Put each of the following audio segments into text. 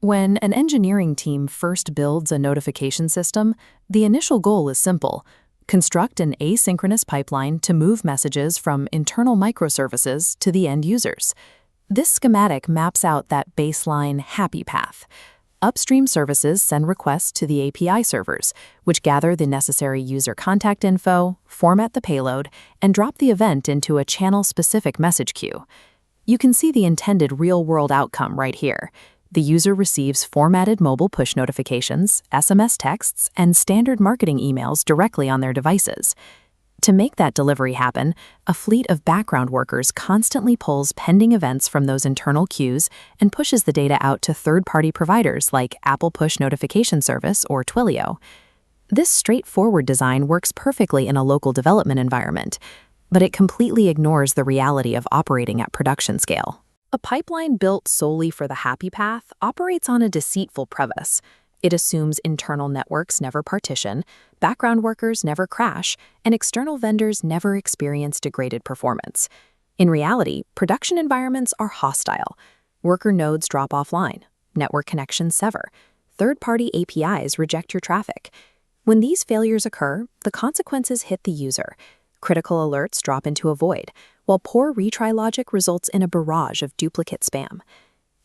When an engineering team first builds a notification system, the initial goal is simple: construct an asynchronous pipeline to move messages from internal microservices to the end users. This schematic maps out that baseline happy path. Upstream services send requests to the API servers, which gather the necessary user contact info, format the payload, and drop the event into a channel-specific message queue. You can see the intended real-world outcome right here. The user receives formatted mobile push notifications, SMS texts, and standard marketing emails directly on their devices. To make that delivery happen, a fleet of background workers constantly pulls pending events from those internal queues and pushes the data out to third-party providers like Apple Push Notification Service or Twilio. This straightforward design works perfectly in a local development environment, but it completely ignores the reality of operating at production scale. A pipeline built solely for the happy path operates on a deceitful premise. It assumes internal networks never partition, background workers never crash, and external vendors never experience degraded performance. In reality, production environments are hostile. Worker nodes drop offline, network connections sever, third-party APIs reject your traffic. When these failures occur, the consequences hit the user. Critical alerts drop into a void, while poor retry logic results in a barrage of duplicate spam.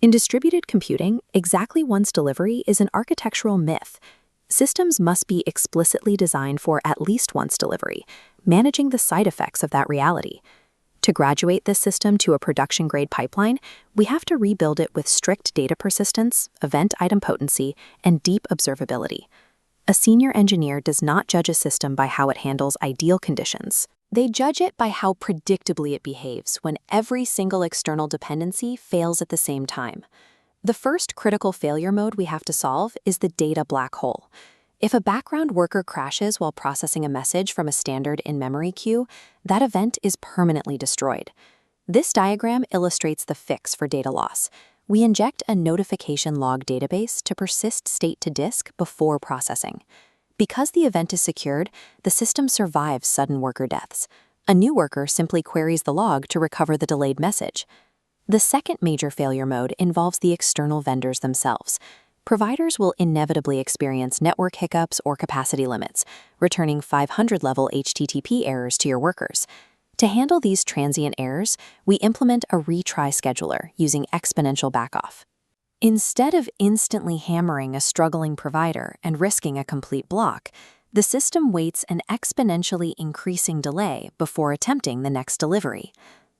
In distributed computing, exactly once delivery is an architectural myth. Systems must be explicitly designed for at least once delivery, managing the side effects of that reality. To graduate this system to a production-grade pipeline, we have to rebuild it with strict data persistence, event idempotency, and deep observability. A senior engineer does not judge a system by how it handles ideal conditions. They judge it by how predictably it behaves when every single external dependency fails at the same time. The first critical failure mode we have to solve is the data black hole. If a background worker crashes while processing a message from a standard in-memory queue, that event is permanently destroyed. This diagram illustrates the fix for data loss. We inject a notification log database to persist state to disk before processing. Because the event is secured, the system survives sudden worker deaths. A new worker simply queries the log to recover the delayed message. The second major failure mode involves the external vendors themselves. Providers will inevitably experience network hiccups or capacity limits, returning 500-level HTTP errors to your workers. To handle these transient errors, we implement a retry scheduler using exponential backoff. Instead of instantly hammering a struggling provider and risking a complete block, the system waits an exponentially increasing delay before attempting the next delivery.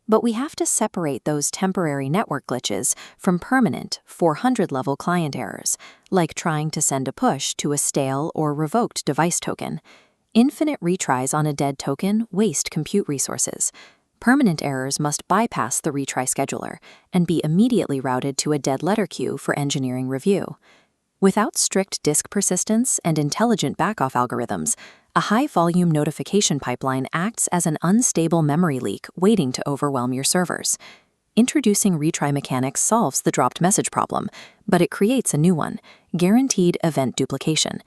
But we have to separate those temporary network glitches from permanent 400-level client errors, like trying to send a push to a stale or revoked device token. Infinite retries on a dead token waste compute resources. Permanent errors must bypass the retry scheduler and be immediately routed to a dead letter queue for engineering review. Without strict disk persistence and intelligent backoff algorithms, a high-volume notification pipeline acts as an unstable memory leak waiting to overwhelm your servers. Introducing retry mechanics solves the dropped message problem, but it creates a new one: guaranteed event duplication.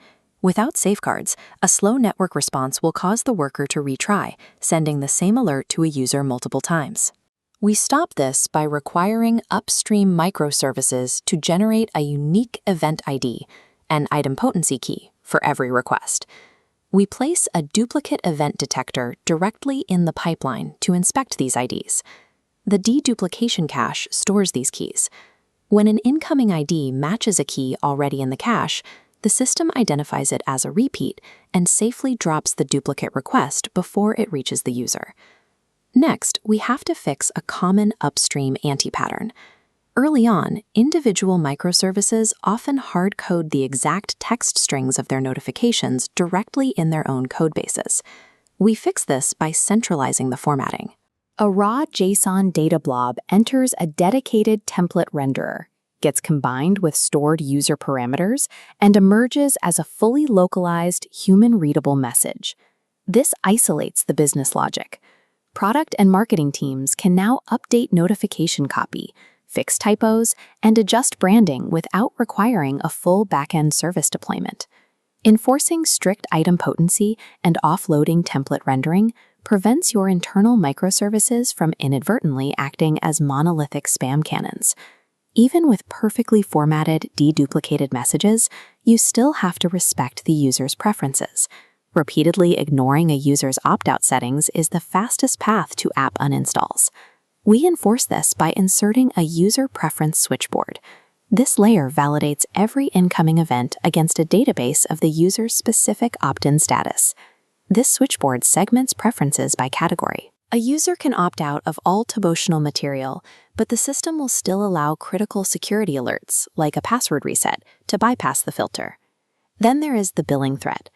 Without safeguards, a slow network response will cause the worker to retry, sending the same alert to a user multiple times. We stop this by requiring upstream microservices to generate a unique event ID, an idempotency key, for every request. We place a duplicate event detector directly in the pipeline to inspect these IDs. The deduplication cache stores these keys. When an incoming ID matches a key already in the cache, the system identifies it as a repeat and safely drops the duplicate request before it reaches the user. Next, we have to fix a common upstream anti-pattern. Early on, individual microservices often hard-code the exact text strings of their notifications directly in their own codebases. We fix this by centralizing the formatting. A raw JSON data blob enters a dedicated template renderer, gets combined with stored user parameters, and emerges as a fully localized, human-readable message. This isolates the business logic. Product and marketing teams can now update notification copy, fix typos, and adjust branding without requiring a full back-end service deployment. Enforcing strict idempotency and offloading template rendering prevents your internal microservices from inadvertently acting as monolithic spam cannons. Even with perfectly formatted, deduplicated messages, you still have to respect the user's preferences. Repeatedly ignoring a user's opt-out settings is the fastest path to app uninstalls. We enforce this by inserting a user preference switchboard. This layer validates every incoming event against a database of the user's specific opt-in status. This switchboard segments preferences by category. A user can opt out of all devotional material, but the system will still allow critical security alerts, like a password reset, to bypass the filter. Then there is the billing threat.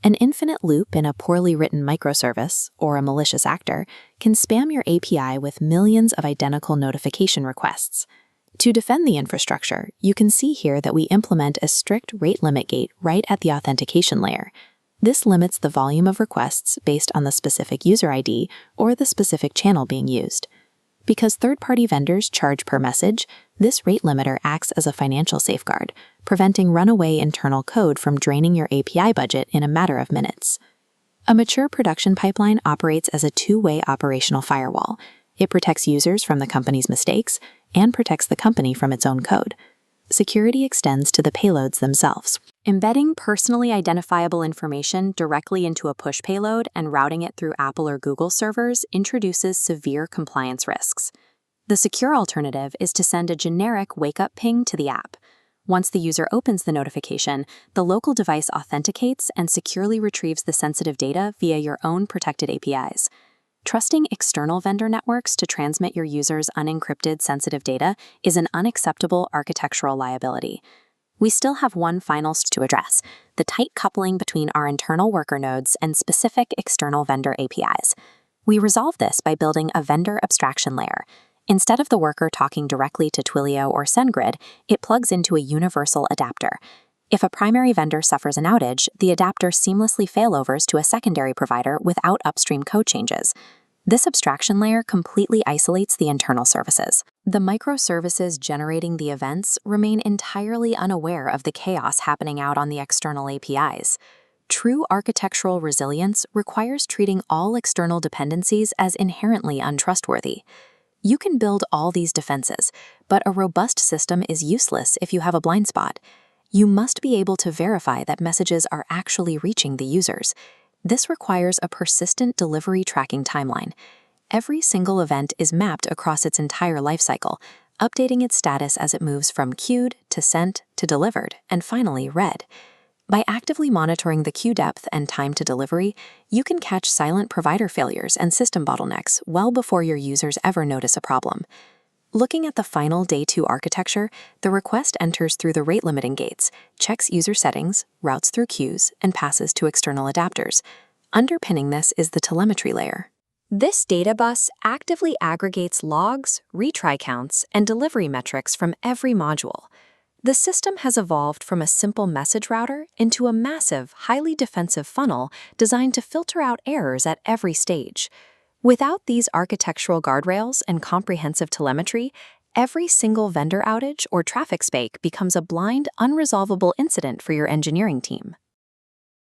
An infinite loop in a poorly written microservice, or a malicious actor, can spam your API with millions of identical notification requests. To defend the infrastructure, you can see here that we implement a strict rate limit gate right at the authentication layer. This limits the volume of requests based on the specific user ID or the specific channel being used. Because third-party vendors charge per message, this rate limiter acts as a financial safeguard, preventing runaway internal code from draining your API budget in a matter of minutes. A mature production pipeline operates as a two-way operational firewall. It protects users from the company's mistakes and protects the company from its own code. Security extends to the payloads themselves. Embedding personally identifiable information directly into a push payload and routing it through Apple or Google servers introduces severe compliance risks. The secure alternative is to send a generic wake-up ping to the app. Once the user opens the notification, the local device authenticates and securely retrieves the sensitive data via your own protected APIs. Trusting external vendor networks to transmit your users' unencrypted sensitive data is an unacceptable architectural liability. We still have one final to address: the tight coupling between our internal worker nodes and specific external vendor APIs. We resolve this by building a vendor abstraction layer. Instead of the worker talking directly to Twilio or SendGrid, it plugs into a universal adapter. If a primary vendor suffers an outage, the adapter seamlessly failovers to a secondary provider without upstream code changes. This abstraction layer completely isolates the internal services. The microservices generating the events remain entirely unaware of the chaos happening out on the external APIs. True architectural resilience requires treating all external dependencies as inherently untrustworthy. You can build all these defenses, but a robust system is useless if you have a blind spot. You must be able to verify that messages are actually reaching the users. This requires a persistent delivery tracking timeline. Every single event is mapped across its entire lifecycle, updating its status as it moves from queued to sent to delivered, and finally read. By actively monitoring the queue depth and time to delivery, you can catch silent provider failures and system bottlenecks well before your users ever notice a problem. Looking at the final Day 2 architecture, the request enters through the rate limiting gates, checks user settings, routes through queues, and passes to external adapters. Underpinning this is the telemetry layer. This data bus actively aggregates logs, retry counts, and delivery metrics from every module. The system has evolved from a simple message router into a massive, highly defensive funnel designed to filter out errors at every stage. Without these architectural guardrails and comprehensive telemetry, every single vendor outage or traffic spike becomes a blind, unresolvable incident for your engineering team.